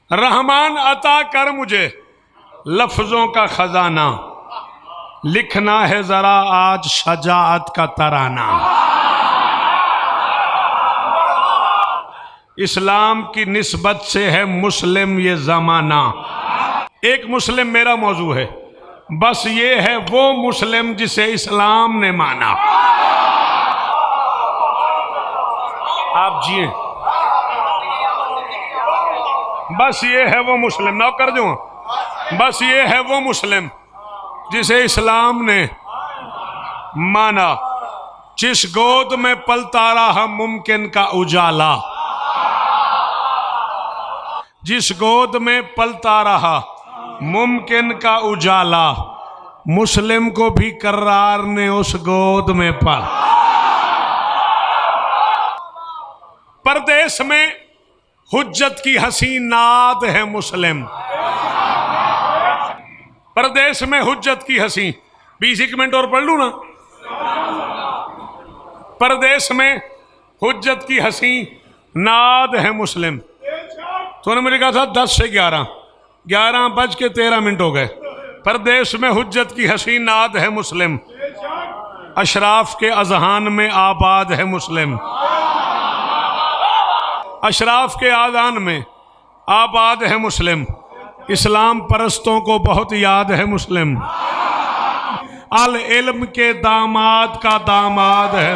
रहमान अता कर मुझे लफ्जों का खजाना, लिखना है जरा आज शजाअत का तराना। इस्लाम की निस्बत से है मुस्लिम ये जमाना। एक मुस्लिम मेरा मौजू है, बस ये है वो मुस्लिम जिसे इस्लाम ने माना। आप जिए, बस ये है वो मुस्लिम, ना कर दूं, बस ये है वो मुस्लिम जिसे इस्लाम ने माना। जिस गोद में पलता रहा मुमकिन का उजाला, जिस गोद में पलता रहा मुमकिन का उजाला, मुस्लिम को भी कर्रार ने उस गोद में पाला। परदेश में हुज्जत की हसी नाद है मुस्लिम, परदेश में हुज्जत की हसी। 20 मिनट और पढ़ लू ना। परदेश में हुज्जत की हसी नाद है मुस्लिम। तो उन्होंने मुझे कहा था 10 से 11, 11:13 हो गए। परदेश में हुज्जत की हसी नाद है मुस्लिम, अशराफ के अजहान में आबाद है मुस्लिम, अशराफ के आदान में आबाद है मुस्लिम। इस्लाम परस्तों को बहुत याद है मुस्लिम, अल इल्म के दामाद का दामाद है।